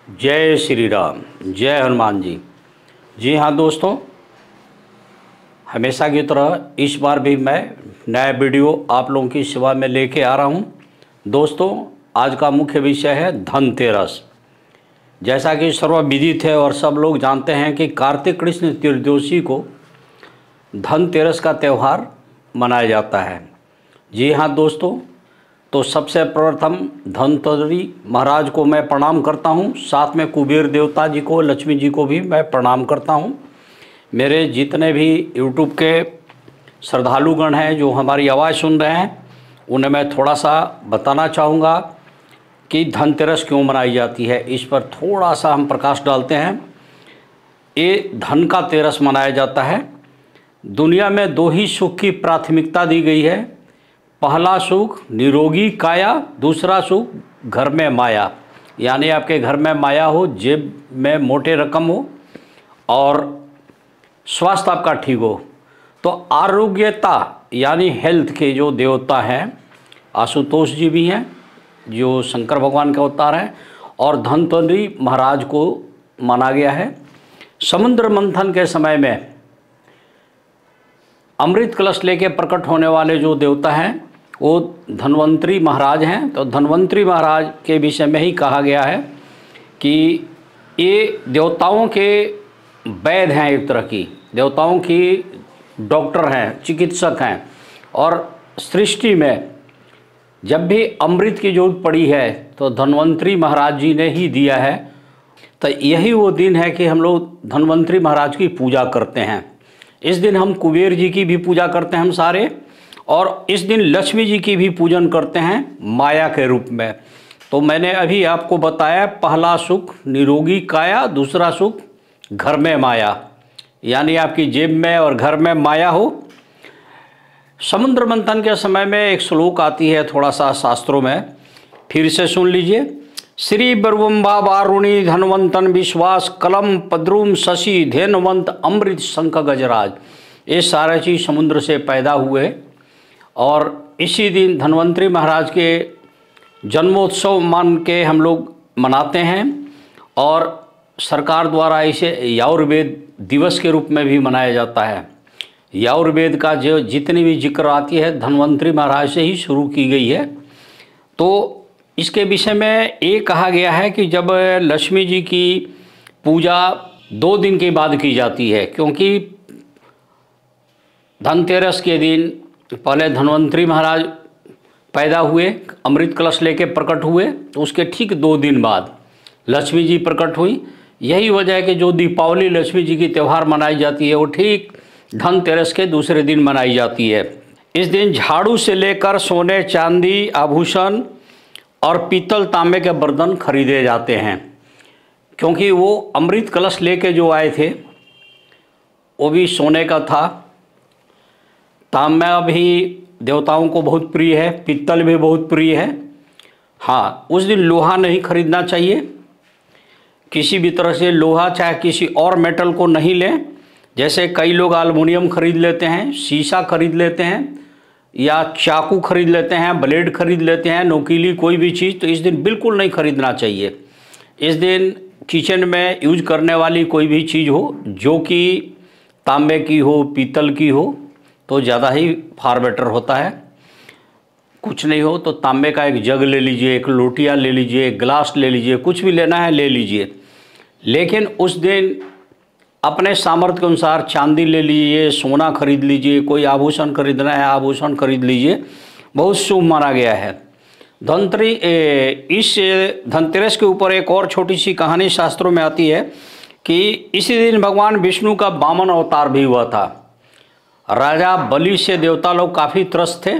जय श्री राम, जय हनुमान जी। जी हाँ दोस्तों, हमेशा की तरह इस बार भी मैं नया वीडियो आप लोगों की सेवा में लेके आ रहा हूँ। दोस्तों, आज का मुख्य विषय है धनतेरस। जैसा कि सर्वविदित है और सब लोग जानते हैं कि कार्तिक कृष्ण त्रयोदशी को धनतेरस का त्यौहार मनाया जाता है। जी हाँ दोस्तों, तो सबसे प्रथम धनतेरस महाराज को मैं प्रणाम करता हूँ। साथ में कुबेर देवता जी को, लक्ष्मी जी को भी मैं प्रणाम करता हूँ। मेरे जितने भी यूट्यूब के श्रद्धालुगण हैं जो हमारी आवाज़ सुन रहे हैं, उन्हें मैं थोड़ा सा बताना चाहूँगा कि धनतेरस क्यों मनाई जाती है। इस पर थोड़ा सा हम प्रकाश डालते हैं। ये धन का तेरस मनाया जाता है। दुनिया में दो ही सुख की प्राथमिकता दी गई है। पहला सुख निरोगी काया, दूसरा सुख घर में माया। यानी आपके घर में माया हो, जेब में मोटे रकम हो और स्वास्थ्य आपका ठीक हो। तो आरोग्यता यानी हेल्थ के जो देवता हैं, आशुतोष जी भी हैं जो शंकर भगवान के अवतार हैं, और धनतेरस महाराज को माना गया है। समुद्र मंथन के समय में अमृत कलश लेके प्रकट होने वाले जो देवता हैं वो धन्वंतरी महाराज हैं। तो धन्वंतरी महाराज के विषय में ही कहा गया है कि ये देवताओं के वैद्य हैं, एक तरह की देवताओं की डॉक्टर हैं, चिकित्सक हैं। और सृष्टि में जब भी अमृत की जरूरत पड़ी है तो धन्वंतरी महाराज जी ने ही दिया है। तो यही वो दिन है कि हम लोग धन्वंतरी महाराज की पूजा करते हैं। इस दिन हम कुबेर जी की भी पूजा करते हैं हम सारे, और इस दिन लक्ष्मी जी की भी पूजन करते हैं माया के रूप में। तो मैंने अभी आपको बताया, पहला सुख निरोगी काया, दूसरा सुख घर में माया। यानी आपकी जेब में और घर में माया हो। समुद्र मंथन के समय में एक श्लोक आती है थोड़ा सा शास्त्रों में, फिर से सुन लीजिए। श्री बरुम्बा वारुणी धनवंतन विश्वास कलम पद्रुम शशि धेनवंत अमृत शंख गजराज। ये सारे चीज़ समुद्र से पैदा हुए और इसी दिन धन्वंतरी महाराज के जन्मोत्सव मान के हम लोग मनाते हैं। और सरकार द्वारा इसे आयुर्वेद दिवस के रूप में भी मनाया जाता है। आयुर्वेद का जो जितनी भी जिक्र आती है धन्वंतरी महाराज से ही शुरू की गई है। तो इसके विषय में ये कहा गया है कि जब लक्ष्मी जी की पूजा 2 दिन के बाद की जाती है, क्योंकि धनतेरस के दिन पहले धन्वंतरी महाराज पैदा हुए, अमृत कलश लेके प्रकट हुए, तो उसके ठीक 2 दिन बाद लक्ष्मी जी प्रकट हुई। यही वजह है कि जो दीपावली लक्ष्मी जी की त्यौहार मनाई जाती है वो ठीक धनतेरस के दूसरे दिन मनाई जाती है। इस दिन झाड़ू से लेकर सोने चांदी आभूषण और पीतल तांबे के बर्तन खरीदे जाते हैं, क्योंकि वो अमृत कलश लेके जो आए थे वो भी सोने का था। तांबा भी देवताओं को बहुत प्रिय है, पीतल भी बहुत प्रिय है। हाँ, उस दिन लोहा नहीं खरीदना चाहिए। किसी भी तरह से लोहा चाहे किसी और मेटल को नहीं लें। जैसे कई लोग एल्युमिनियम खरीद लेते हैं, शीशा खरीद लेते हैं, या चाकू खरीद लेते हैं, ब्लेड खरीद लेते हैं, नोकीली कोई भी चीज़, तो इस दिन बिल्कुल नहीं खरीदना चाहिए। इस दिन किचन में यूज करने वाली कोई भी चीज़ हो जो कि तांबे की हो, पीतल की हो, तो ज़्यादा ही फार बेटर होता है। कुछ नहीं हो तो तांबे का एक जग ले लीजिए, एक लोटिया ले लीजिए, एक गिलास ले लीजिए, कुछ भी लेना है ले लीजिए। लेकिन उस दिन अपने सामर्थ्य के अनुसार चांदी ले लीजिए, सोना खरीद लीजिए, कोई आभूषण खरीदना है आभूषण खरीद लीजिए, बहुत शुभ माना गया है। इस धनतेरस के ऊपर एक और छोटी सी कहानी शास्त्रों में आती है कि इसी दिन भगवान विष्णु का वामन अवतार भी हुआ था। राजा बलि से देवता लोग काफ़ी त्रस्त थे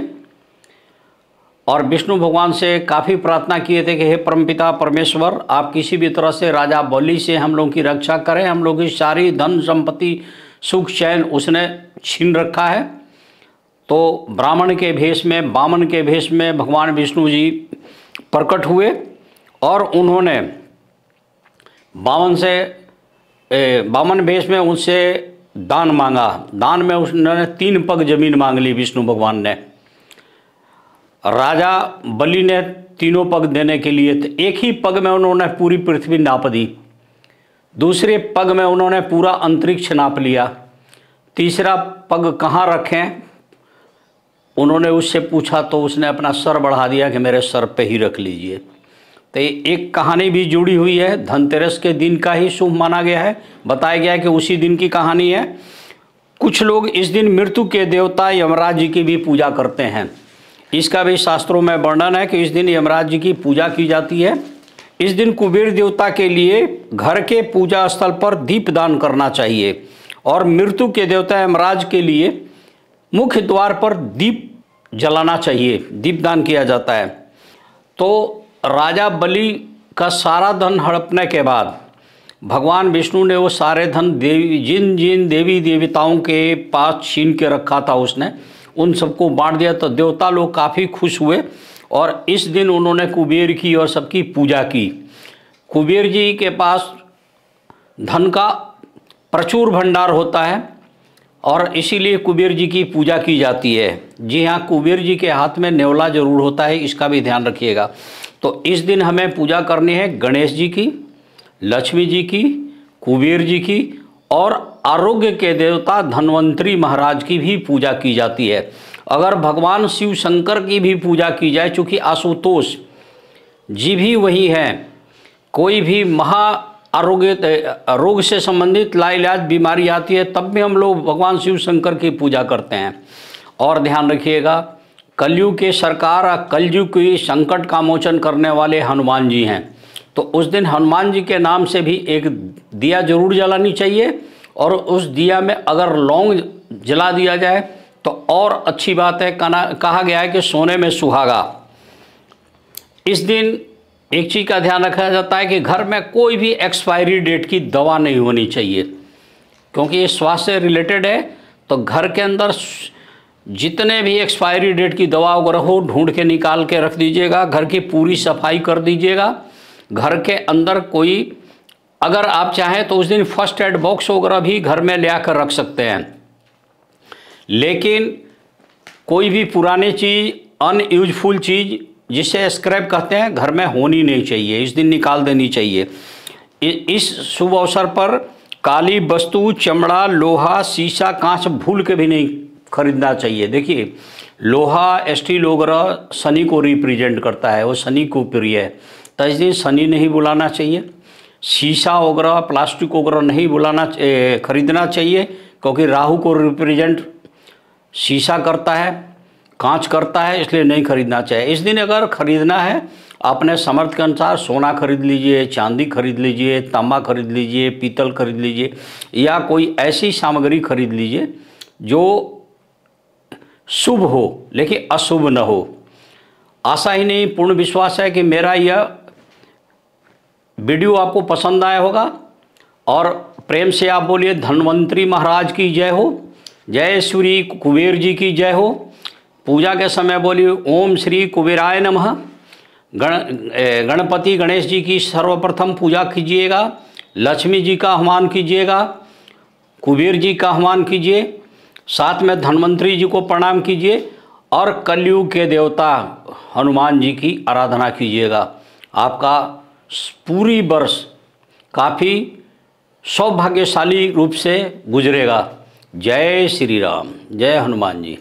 और विष्णु भगवान से काफ़ी प्रार्थना किए थे कि हे परमपिता परमेश्वर, आप किसी भी तरह से राजा बलि से हम लोग की रक्षा करें। हम लोग की सारी धन संपत्ति सुख चैन उसने छीन रखा है। तो ब्राह्मण के भेष में, वामन के भेष में भगवान विष्णु जी प्रकट हुए और उन्होंने वामन भेष में उनसे दान मांगा। दान में उन्होंने 3 पग जमीन मांग ली विष्णु भगवान ने। राजा बलि ने तीनों पग देने के लिए, तो एक ही पग में उन्होंने पूरी पृथ्वी नाप दी, दूसरे पग में उन्होंने पूरा अंतरिक्ष नाप लिया, तीसरा पग कहाँ रखें उन्होंने उससे पूछा तो उसने अपना सर बढ़ा दिया कि मेरे सर पे ही रख लीजिए। तो एक कहानी भी जुड़ी हुई है, धनतेरस के दिन का ही शुभ माना गया है, बताया गया है कि उसी दिन की कहानी है। कुछ लोग इस दिन मृत्यु के देवता यमराज जी की भी पूजा करते हैं। इसका भी शास्त्रों में वर्णन है कि इस दिन यमराज जी की पूजा की जाती है। इस दिन कुबेर देवता के लिए घर के पूजा स्थल पर दीप दान करना चाहिए और मृत्यु के देवता यमराज के लिए मुख्य द्वार पर दीप जलाना चाहिए, दीपदान किया जाता है। तो राजा बलि का सारा धन हड़पने के बाद भगवान विष्णु ने वो सारे धन जिन जिन देवी देवताओं के पास छीन के रखा था उसने उन सबको बांट दिया। तो देवता लोग काफ़ी खुश हुए और इस दिन उन्होंने कुबेर की और सबकी पूजा की। कुबेर जी के पास धन का प्रचुर भंडार होता है और इसीलिए कुबेर जी की पूजा की जाती है। जी हाँ, कुबेर जी के हाथ में नेवला जरूर होता है, इसका भी ध्यान रखिएगा। तो इस दिन हमें पूजा करनी है गणेश जी की, लक्ष्मी जी की, कुबेर जी की और आरोग्य के देवता धन्वंतरी महाराज की भी पूजा की जाती है। अगर भगवान शिव शंकर की भी पूजा की जाए, चूँकि आशुतोष जी भी वही हैं, कोई भी रोग से संबंधित लाइलाज बीमारी आती है तब भी हम लोग भगवान शिव शंकर की पूजा करते हैं। और ध्यान रखिएगा, कलयुग के सरकार और कलयुग की संकट का मोचन करने वाले हनुमान जी हैं। तो उस दिन हनुमान जी के नाम से भी एक दिया जरूर जलानी चाहिए और उस दिया में अगर लौंग जला दिया जाए तो और अच्छी बात है। कहा गया है कि सोने में सुहागा। इस दिन एक चीज़ का ध्यान रखा जाता है कि घर में कोई भी एक्सपायरी डेट की दवा नहीं होनी चाहिए, क्योंकि ये स्वास्थ्य से रिलेटेड है। तो घर के अंदर जितने भी एक्सपायरी डेट की दवा वगैरह हो ढूंढ के निकाल के रख दीजिएगा। घर की पूरी सफाई कर दीजिएगा। घर के अंदर कोई अगर आप चाहें तो उस दिन फर्स्ट एड बॉक्स वगैरह भी घर में ले आकर रख सकते हैं, लेकिन कोई भी पुरानी चीज़, अनयूजफुल चीज़ जिसे स्क्रैप कहते हैं, घर में होनी नहीं चाहिए। इस दिन निकाल देनी चाहिए। इस शुभ अवसर पर काली वस्तु, चमड़ा, लोहा, शीशा, कांच भूल के भी नहीं खरीदना चाहिए। देखिए, लोहा, स्टील वगैरह शनि को रिप्रेजेंट करता है, वो शनि को प्रिय है, तो इस दिन शनि नहीं बुलाना चाहिए। शीशा वगैरह, प्लास्टिक वगैरह नहीं खरीदना चाहिए, क्योंकि राहु को रिप्रेजेंट शीशा करता है, कांच करता है, इसलिए नहीं खरीदना चाहिए। इस दिन अगर खरीदना है अपने समर्थ के अनुसार सोना खरीद लीजिए, चांदी खरीद लीजिए, तांबा खरीद लीजिए, पीतल खरीद लीजिए या कोई ऐसी सामग्री खरीद लीजिए जो शुभ हो लेकिन अशुभ न हो। आशा ही नहीं, पूर्ण विश्वास है कि मेरा यह वीडियो आपको पसंद आया होगा और प्रेम से आप बोलिए धन्वंतरी महाराज की जय हो, जय श्री कुबेर जी की जय हो। पूजा के समय बोलिए ओम श्री कुबेराय नमः। गणपति गणेश जी की सर्वप्रथम पूजा कीजिएगा, लक्ष्मी जी का आह्वान कीजिएगा, कुबेर जी का आह्वान कीजिए, साथ में धन्वंतरी जी को प्रणाम कीजिए और कलयुग के देवता हनुमान जी की आराधना कीजिएगा। आपका पूरी वर्ष काफ़ी सौभाग्यशाली रूप से गुजरेगा। जय श्री राम, जय हनुमान जी।